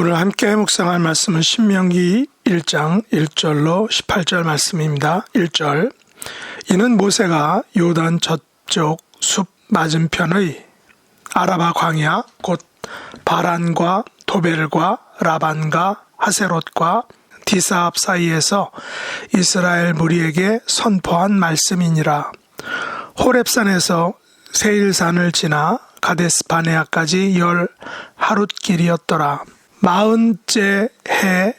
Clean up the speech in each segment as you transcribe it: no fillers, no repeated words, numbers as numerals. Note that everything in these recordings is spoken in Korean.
오늘 함께 묵상할 말씀은 신명기 1장 1절로 18절 말씀입니다. 1절 이는 모세가 요단 저쪽 숲 맞은편의 아라바 광야 곧 바란과 도벨과 라반과 하세롯과 디사압 사이에서 이스라엘 무리에게 선포한 말씀이니라. 호렙산에서 세일산을 지나 가데스 바네아까지 10하룻길이었더라. 40째 해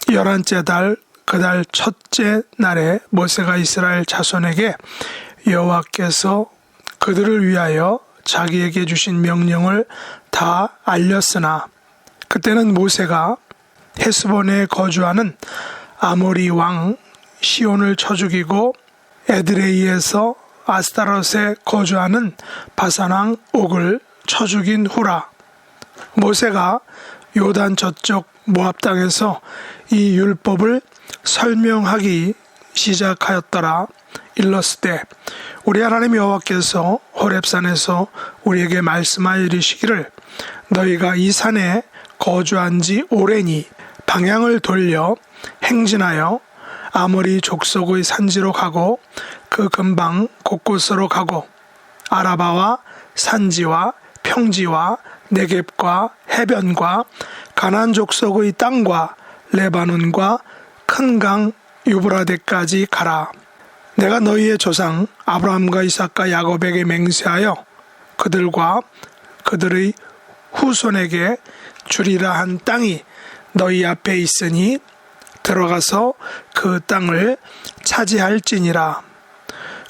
11째 달 그 달 첫째 날에 모세가 이스라엘 자손에게 여호와께서 그들을 위하여 자기에게 주신 명령을 다 알렸으나 그때는 모세가 헤스본에 거주하는 아모리 왕 시온을 쳐 죽이고 에드레이에서 아스타롯에 거주하는 바산 왕 옥을 쳐 죽인 후라. 모세가 요단 저쪽 모압 땅에서 이 율법을 설명하기 시작하였더라. 일렀으되 우리 하나님 여호와께서 호렙산에서 우리에게 말씀하여 이르시기를 너희가 이 산에 거주한 지 오래니 방향을 돌려 행진하여 아모리 족속의 산지로 가고 그 근방 곳곳으로 가고 아라바와 산지와 평지와 네겝과 해변과 가나안 족속의 땅과 레바논과 큰 강 유브라데까지 가라. 내가 너희의 조상 아브라함과 이삭과 야곱에게 맹세하여 그들과 그들의 후손에게 주리라 한 땅이 너희 앞에 있으니 들어가서 그 땅을 차지할지니라.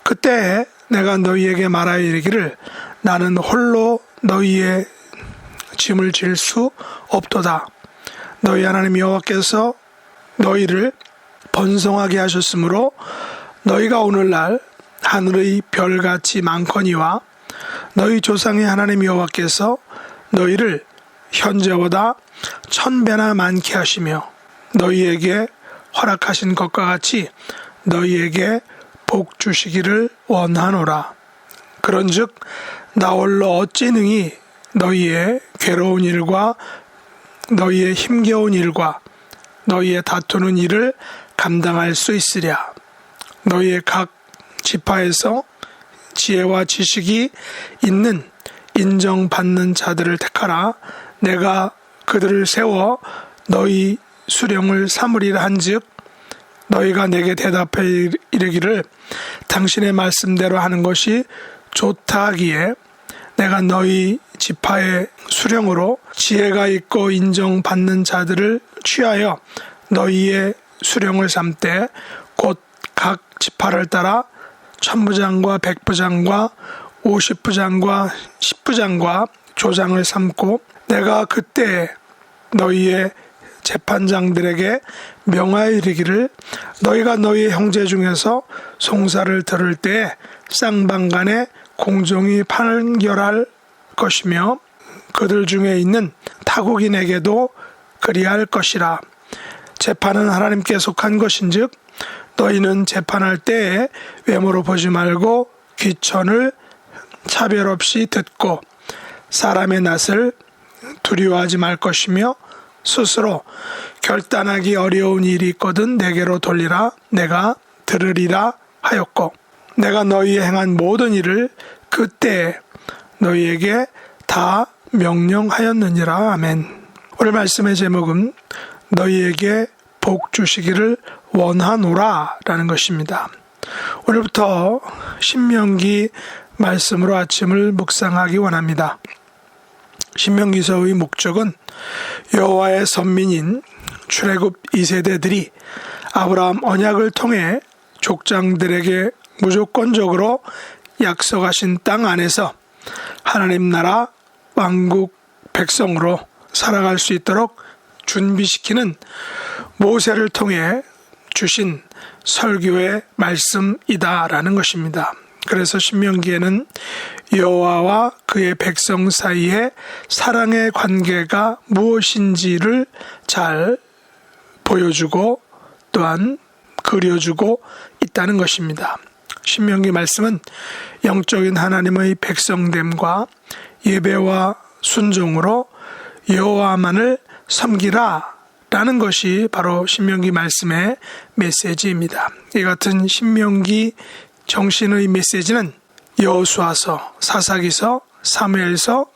그때 내가 너희에게 말하여 이르기를 나는 홀로 너희의 짐을 질 수 없도다. 너희 하나님 여호와께서 너희를 번성하게 하셨으므로 너희가 오늘날 하늘의 별같이 많거니와 너희 조상의 하나님 여호와께서 너희를 현재보다 1000배나 많게 하시며 너희에게 허락하신 것과 같이 너희에게 복 주시기를 원하노라. 그런즉 나 홀로 어찌 능히 너희의 괴로운 일과 너희의 힘겨운 일과 너희의 다투는 일을 감당할 수 있으랴. 너희의 각 지파에서 지혜와 지식이 있는 인정받는 자들을 택하라. 내가 그들을 세워 너희 수령을 삼으리라 한즉 너희가 내게 대답해 이르기를 당신의 말씀대로 하는 것이 좋다 하기에 내가 너희 지파의 수령으로 지혜가 있고 인정받는 자들을 취하여 너희의 수령을 삼되 곧 각 지파를 따라 1000부장과 100부장과 50부장과 10부장과 조장을 삼고 내가 그때 너희의 재판장들에게 명하여 이르기를 너희가 너희의 형제 중에서 송사를 들을 때에 쌍방간에 공정히 판결할 것이며 그들 중에 있는 타국인에게도 그리할 것이라. 재판은 하나님께 속한 것인즉 너희는 재판할 때에 외모로 보지 말고 귀천을 차별 없이 듣고 사람의 낯을 두려워하지 말 것이며 스스로 결단하기 어려운 일이 있거든 내게로 돌리라. 내가 들으리라 하였고 내가 너희의 행한 모든 일을 그때에 너희에게 다 명령하였느니라. 아멘. 오늘 말씀의 제목은 너희에게 복 주시기를 원하노라 라는 것입니다. 오늘부터 신명기 말씀으로 아침을 묵상하기 원합니다. 신명기서의 목적은 여호와의 선민인 출애굽 2세대들이 아브라함 언약을 통해 족장들에게 무조건적으로 약속하신 땅 안에서 하나님 나라 왕국 백성으로 살아갈 수 있도록 준비시키는 모세를 통해 주신 설교의 말씀이다라는 것입니다. 그래서 신명기에는 여호와와 그의 백성 사이의 사랑의 관계가 무엇인지를 잘 보여주고 또한 그려주고 있다는 것입니다. 신명기 말씀은 영적인 하나님의 백성됨과 예배와 순종으로 여호와만을 섬기라 라는 것이 바로 신명기 말씀의 메시지입니다. 이 같은 신명기 정신의 메시지는 여호수아서, 사사기서, 사무엘서,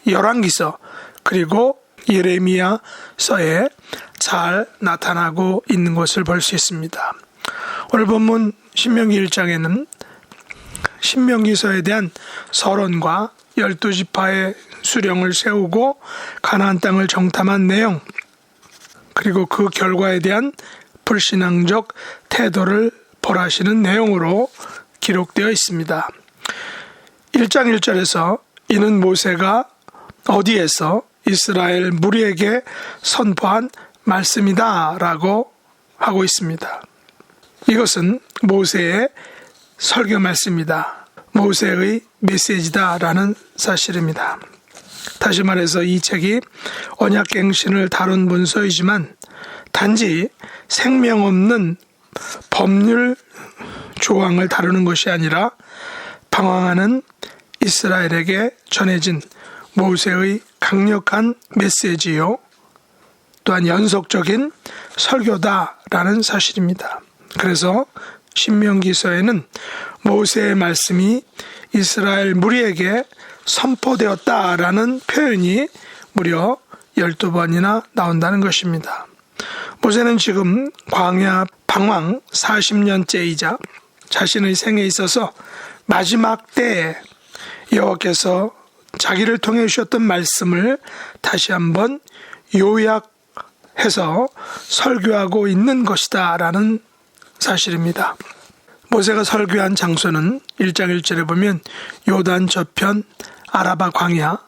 열왕기서 그리고 예레미야서에 잘 나타나고 있는 것을 볼 수 있습니다. 오늘 본문 신명기 1장에는 신명기서에 대한 서론과 12지파의 수령을 세우고 가나안 땅을 정탐한 내용, 그리고 그 결과에 대한 불신앙적 태도를 벌하시는 내용으로 기록되어 있습니다. 1장 1절에서 이는 모세가 어디에서 이스라엘 무리에게 선포한 말씀이다 라고 하고 있습니다. 이것은 모세의 설교 말씀이다, 모세의 메시지다 라는 사실입니다. 다시 말해서 이 책이 언약갱신을 다룬 문서이지만 단지 생명 없는 법률 조항을 다루는 것이 아니라 방황하는 이스라엘에게 전해진 모세의 강력한 메시지요, 또한 연속적인 설교다라는 사실입니다. 그래서 신명기서에는 모세의 말씀이 이스라엘 무리에게 선포되었다라는 표현이 무려 12번이나 나온다는 것입니다. 모세는 지금 광야 방황 40년째이자 자신의 생에 있어서 마지막 때에 여호와께서 자기를 통해 주셨던 말씀을 다시 한번 요약해서 설교하고 있는 것이다 라는 사실입니다. 모세가 설교한 장소는 1장 1절에 보면 요단 저편 아라바 광야,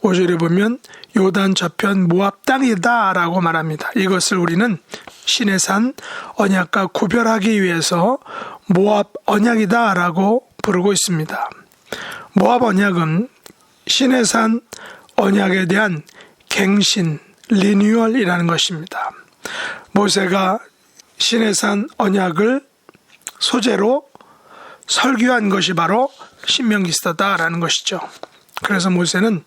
5절에 보면 요단 저편 모압 땅이다 라고 말합니다. 이것을 우리는 시내산 언약과 구별하기 위해서 모압 언약이다 라고 부르고 있습니다. 모압 언약은 시내산 언약에 대한 갱신, 리뉴얼이라는 것입니다. 모세가 시내산 언약을 소재로 설교한 것이 바로 신명기서다라는 것이죠. 그래서 모세는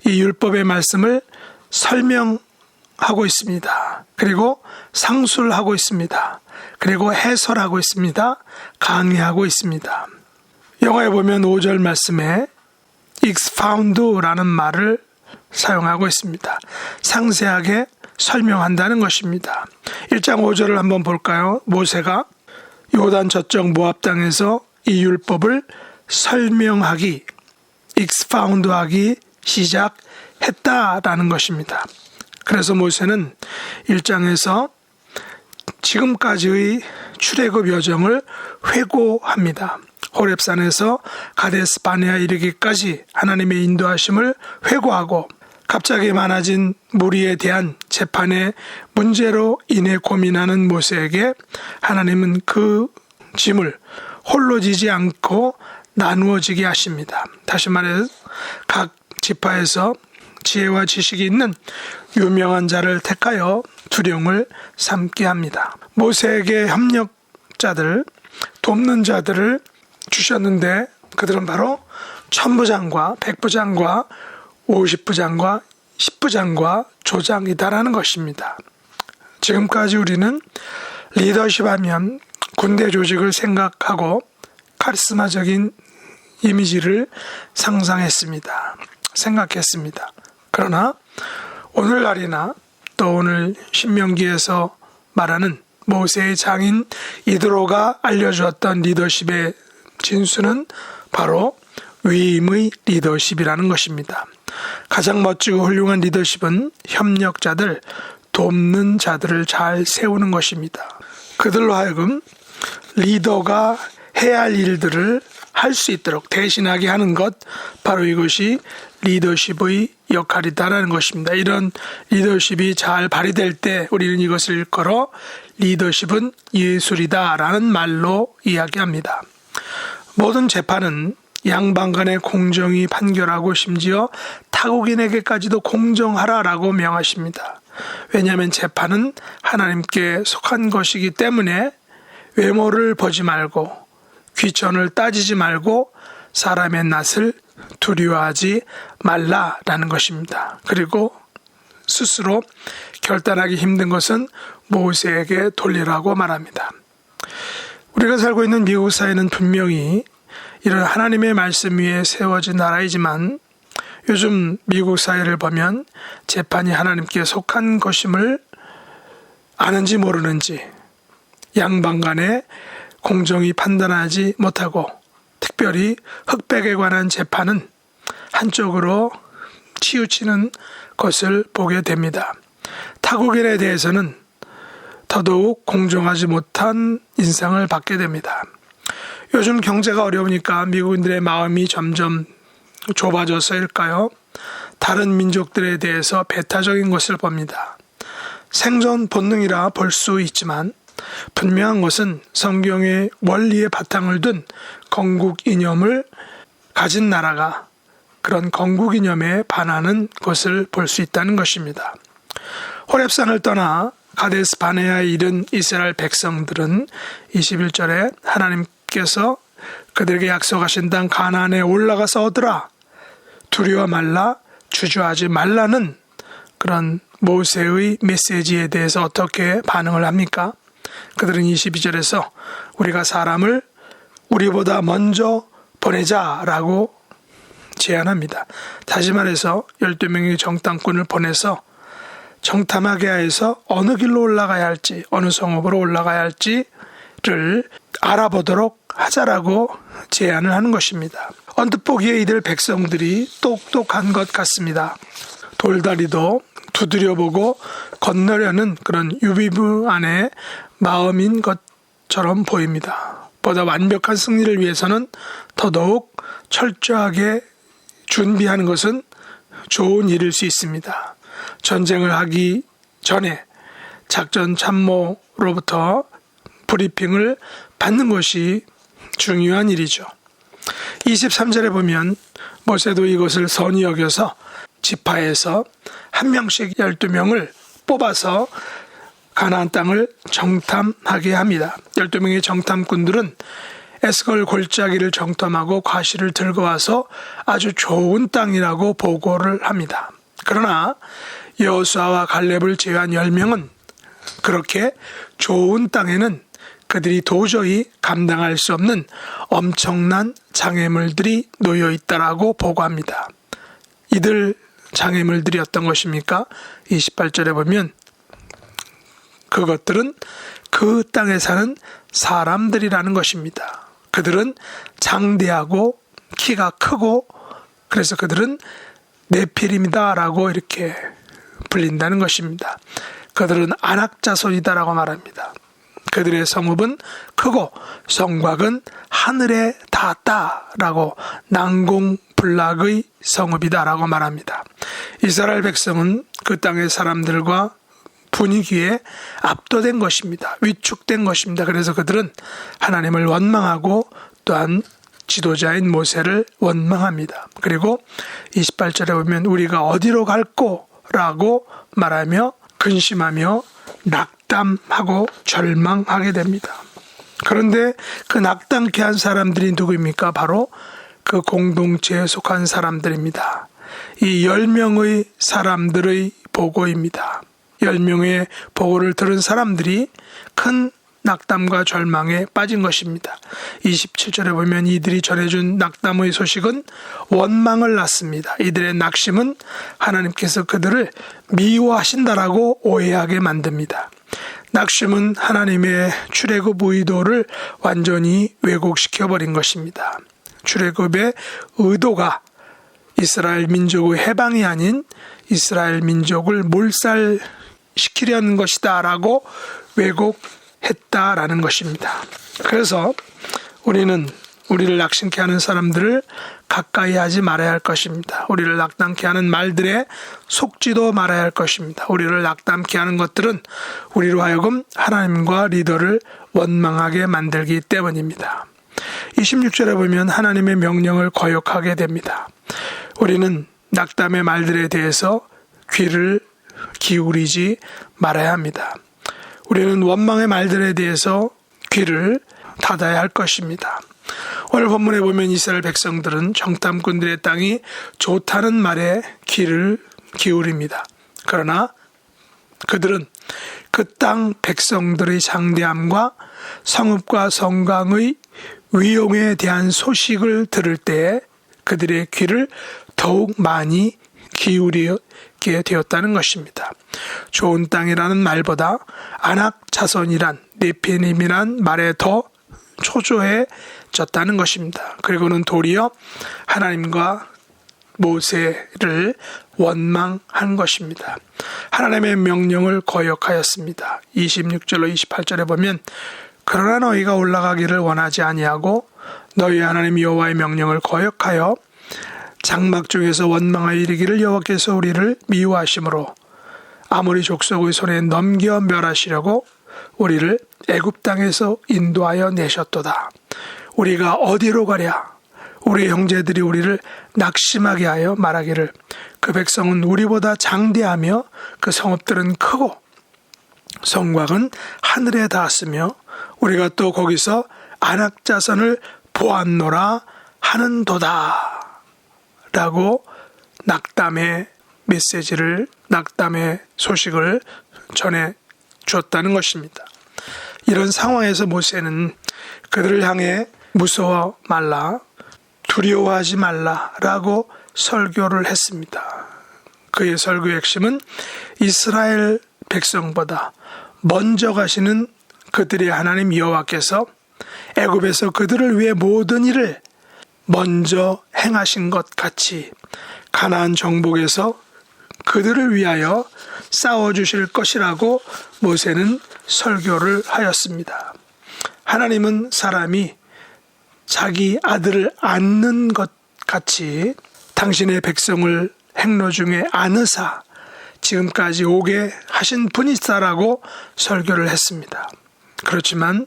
이 율법의 말씀을 설명하고 있습니다. 그리고 상술하고 있습니다. 그리고 해설하고 있습니다. 강의하고 있습니다. 영어에 보면 5절 말씀에 expound라는 말을 사용하고 있습니다. 상세하게 설명한다는 것입니다. 1장 5절을 한번 볼까요? 모세가 요단 저쪽 모압 땅에서 이 율법을 설명하기, expound하기 시작했다라는 것입니다. 그래서 모세는 1장에서 지금까지의 출애굽 여정을 회고합니다. 호렙산에서 가데스 바네아 이르기까지 하나님의 인도하심을 회고하고 갑자기 많아진 무리에 대한 재판의 문제로 인해 고민하는 모세에게 하나님은 그 짐을 홀로 지지 않고 나누어지게 하십니다. 다시 말해 각 지파에서 지혜와 지식이 있는 유명한 자를 택하여 두령을 삼게 합니다. 모세에게 협력자들, 돕는 자들을 주셨는데 그들은 바로 천부장과 백부장과 50부장과 10부장과 조장이다라는 것입니다. 지금까지 우리는 리더십 하면 군대 조직을 생각하고 카리스마적인 이미지를 생각했습니다. 그러나 오늘날이나 또 오늘 신명기에서 말하는 모세의 장인 이드로가 알려주었던 리더십의 진수는 바로 위임의 리더십이라는 것입니다. 가장 멋지고 훌륭한 리더십은 협력자들, 돕는 자들을 잘 세우는 것입니다. 그들로 하여금 리더가 해야 할 일들을 할 수 있도록 대신하게 하는 것, 바로 이것이 리더십의 역할이다라는 것입니다. 이런 리더십이 잘 발휘될 때 우리는 이것을 일컬어 리더십은 예술이다라는 말로 이야기합니다. 모든 재판은 양방 간의 공정히 판결하고 심지어 타국인에게까지도 공정하라라고 명하십니다. 왜냐하면 재판은 하나님께 속한 것이기 때문에 외모를 보지 말고 귀천을 따지지 말고 사람의 낯을 두려워하지 말라라는 것입니다. 그리고 스스로 결단하기 힘든 것은 모세에게 돌리라고 말합니다. 우리가 살고 있는 미국 사회는 분명히 이런 하나님의 말씀 위에 세워진 나라이지만 요즘 미국 사회를 보면 재판이 하나님께 속한 것임을 아는지 모르는지 양방 간에 공정히 판단하지 못하고 특별히 흑백에 관한 재판은 한쪽으로 치우치는 것을 보게 됩니다. 타국인에 대해서는 더더욱 공정하지 못한 인상을 받게 됩니다. 요즘 경제가 어려우니까 미국인들의 마음이 점점 좁아져서일까요? 다른 민족들에 대해서 배타적인 것을 봅니다. 생존 본능이라 볼 수 있지만 분명한 것은 성경의 원리의 바탕을 둔 건국 이념을 가진 나라가 그런 건국 이념에 반하는 것을 볼 수 있다는 것입니다. 호렙산을 떠나 가데스 바네아에 이른 이스라엘 백성들은 21절에 하나님께서 그들에게 약속하신 땅 가나안에 올라가서 얻으라, 두려워 말라, 주저하지 말라는 그런 모세의 메시지에 대해서 어떻게 반응을 합니까? 그들은 22절에서 우리가 사람을 우리보다 먼저 보내자라고 제안합니다. 다시 말해서 12명의 정탐꾼을 보내서 정탐하게 하여서 어느 길로 올라가야 할지, 어느 성읍으로 올라가야 할지를 알아보도록 하자라고 제안을 하는 것입니다. 언뜻 보기에 이들 백성들이 똑똑한 것 같습니다. 돌다리도 두드려보고 건너려는 그런 유비무안의 마음인 것처럼 보입니다. 보다 완벽한 승리를 위해서는 더더욱 철저하게 준비하는 것은 좋은 일일 수 있습니다. 전쟁을 하기 전에 작전 참모로부터 브리핑을 받는 것이 중요한 일이죠. 23절에 보면 모세도 이것을 선히 여겨서 지파에서 한 명씩 12명을 뽑아서 가나안 땅을 정탐하게 합니다. 12명의 정탐꾼들은 에스골 골짜기를 정탐하고 과실을 들고 와서 아주 좋은 땅이라고 보고를 합니다. 그러나 여호수아와 갈렙을 제외한 10명은 그렇게 좋은 땅에는 그들이 도저히 감당할 수 없는 엄청난 장애물들이 놓여 있다라고 보고합니다. 이들 장애물들이 어떤 것입니까? 28절에 보면 그것들은 그 땅에 사는 사람들이라는 것입니다. 그들은 장대하고 키가 크고 그래서 그들은 네피림이다라고 이렇게 불린다는 것입니다. 그들은 안악자손이다라고 말합니다. 그들의 성읍은 크고 성곽은 하늘에 닿았다라고 난공불락의 성읍이다라고 말합니다. 이스라엘 백성은 그 땅의 사람들과 분위기에 압도된 것입니다. 위축된 것입니다. 그래서 그들은 하나님을 원망하고 또한 지도자인 모세를 원망합니다. 그리고 28절에 보면 우리가 어디로 갈꼬? 라고 말하며 근심하며 낙담하고 절망하게 됩니다. 그런데 그 낙담케 한 사람들이 누구입니까? 바로 그 공동체에 속한 사람들입니다. 이 10명의 사람들의 보고입니다. 10명의 보고를 들은 사람들이 큰 낙담과 절망에 빠진 것입니다. 27절에 보면 이들이 전해준 낙담의 소식은 원망을 낳습니다. 이들의 낙심은 하나님께서 그들을 미워하신다라고 오해하게 만듭니다. 낙심은 하나님의 출애굽 의도를 완전히 왜곡시켜버린 것입니다. 출애굽의 의도가 이스라엘 민족의 해방이 아닌 이스라엘 민족을 몰살시키려는 것이다 라고 왜곡했다라는 것입니다. 그래서 우리는 우리를 낙심케 하는 사람들을 가까이 하지 말아야 할 것입니다. 우리를 낙담케 하는 말들에 속지도 말아야 할 것입니다. 우리를 낙담케 하는 것들은 우리로 하여금 하나님과 리더를 원망하게 만들기 때문입니다. 26절에 보면 하나님의 명령을 거역하게 됩니다. 우리는 낙담의 말들에 대해서 귀를 기울이지 말아야 합니다. 우리는 원망의 말들에 대해서 귀를 닫아야 할 것입니다. 오늘 본문에 보면 이스라엘 백성들은 정탐꾼들의 땅이 좋다는 말에 귀를 기울입니다. 그러나 그들은 그 땅 백성들의 장대함과 성읍과 성강의 위용에 대한 소식을 들을 때 그들의 귀를 더욱 많이 기울이게 되었다는 것입니다. 좋은 땅이라는 말보다 아낙 자손이란 네피림이란 말에 더 초조해졌다는 것입니다. 그리고는 도리어 하나님과 모세를 원망한 것입니다. 하나님의 명령을 거역하였습니다. 26절로 28절에 보면 그러나 너희가 올라가기를 원하지 아니하고 너희 하나님 여호와의 명령을 거역하여 장막 중에서 원망하여 이르기를 여호와께서 우리를 미워하심으로 아모리 족속의 손에 넘겨 멸하시려고 우리를 애굽 땅에서 인도하여 내셨도다. 우리가 어디로 가랴? 우리 형제들이 우리를 낙심하게 하여 말하기를 그 백성은 우리보다 장대하며 그 성읍들은 크고 성곽은 하늘에 닿았으며 우리가 또 거기서 아낙 자손을 보았노라 하는도다 라고 낙담의 메시지를, 낙담의 소식을 전해 주었다는 것입니다. 이런 상황에서 모세는 그들을 향해 무서워 말라, 두려워하지 말라라고 설교를 했습니다. 그의 설교의 핵심은 이스라엘 백성보다 먼저 가시는 그들의 하나님 여호와께서 애굽에서 그들을 위해 모든 일을 먼저 행하신 것 같이 가나안 정복에서 그들을 위하여 싸워주실 것이라고 모세는 설교를 하였습니다. 하나님은 사람이 자기 아들을 안는 것 같이 당신의 백성을 행로 중에 안으사 지금까지 오게 하신 분이시다라고 설교를 했습니다. 그렇지만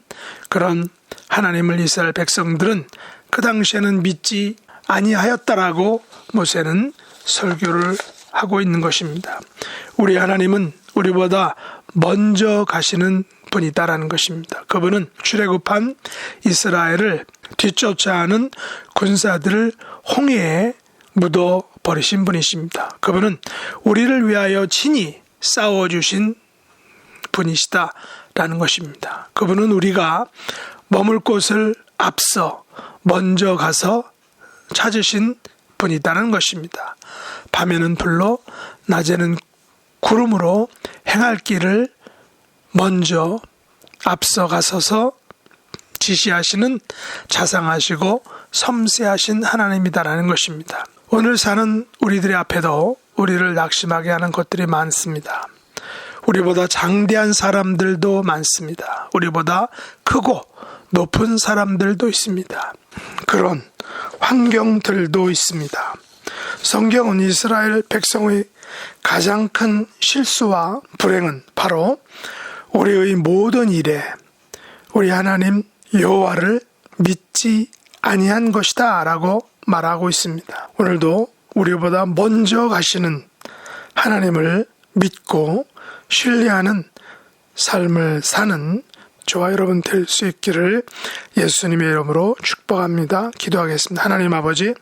그런 하나님을 이스라엘 백성들은 그 당시에는 믿지 아니하였다라고 모세는 설교를 하고 있는 것입니다. 우리 하나님은 우리보다 먼저 가시는 분이다라는 것입니다. 그분은 출애굽한 이스라엘을 뒤쫓아하는 군사들을 홍해에 묻어 버리신 분이십니다. 그분은 우리를 위하여 친히 싸워주신 분이시다라는 것입니다. 그분은 우리가 머물 곳을 앞서 먼저 가서 찾으신 분이다는 것입니다. 밤에는 불로 낮에는 구름으로 행할 길을 먼저 앞서 가서서 지시하시는 자상하시고 섬세하신 하나님이다라는 것입니다. 오늘 사는 우리들의 앞에도 우리를 낙심하게 하는 것들이 많습니다. 우리보다 장대한 사람들도 많습니다. 우리보다 크고 높은 사람들도 있습니다. 그런 환경들도 있습니다. 성경은 이스라엘 백성의 가장 큰 실수와 불행은 바로 우리의 모든 일에 우리 하나님 여호와를 믿지 아니한 것이다 라고 말하고 있습니다. 오늘도 우리보다 먼저 가시는 하나님을 믿고 신뢰하는 삶을 사는 저와 여러분 될 수 있기를 예수님의 이름으로 축복합니다. 기도하겠습니다. 하나님 아버지,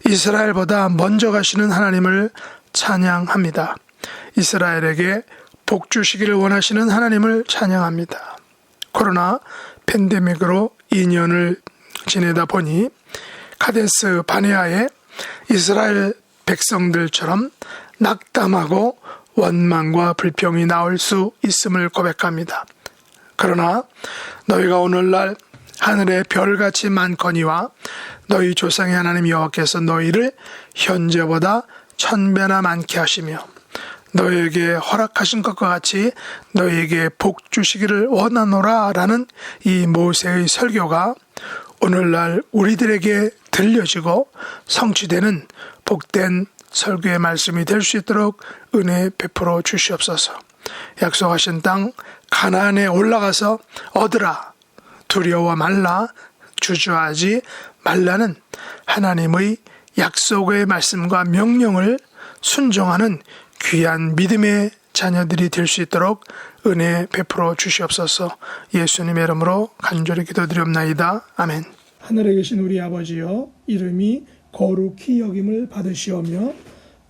이스라엘보다 먼저 가시는 하나님을 찬양합니다. 이스라엘에게 복 주시기를 원하시는 하나님을 찬양합니다. 코로나 팬데믹으로 2년을 지내다 보니 카데스 바네아에 이스라엘 백성들처럼 낙담하고 원망과 불평이 나올 수 있음을 고백합니다. 그러나 너희가 오늘날 하늘의 별같이 많거니와 너희 조상의 하나님 여호와께서 너희를 현재보다 1000배나 많게 하시며 너희에게 허락하신 것과 같이 너희에게 복 주시기를 원하노라 라는 이 모세의 설교가 오늘날 우리들에게 들려지고 성취되는 복된 설교의 말씀이 될 수 있도록 은혜 베풀어 주시옵소서. 약속하신 땅 가나안에 올라가서 얻으라, 두려워 말라, 주저하지 말라는 하나님의 약속의 말씀과 명령을 순종하는 귀한 믿음의 자녀들이 될 수 있도록 은혜 베풀어 주시옵소서. 예수님의 이름으로 간절히 기도드리옵나이다. 아멘. 하늘에 계신 우리 아버지여, 이름이 거룩히 여김을 받으시오며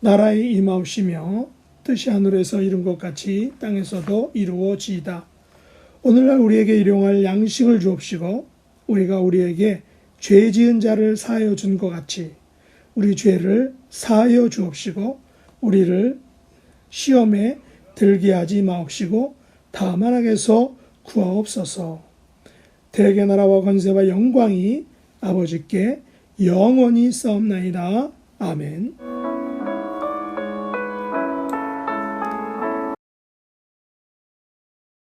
나라의 임하옵시며 뜻이 하늘에서 이룬 것 같이 땅에서도 이루어지이다. 오늘날 우리에게 일용할 양식을 주옵시고 우리가 우리에게 죄 지은 자를 사하여 준 것 같이 우리 죄를 사하여 주옵시고 우리를 시험에 들게 하지 마옵시고 다만 악에서 구하옵소서. 대개 나라와 권세와 영광이 아버지께 영원히 싸움나이다. 아멘.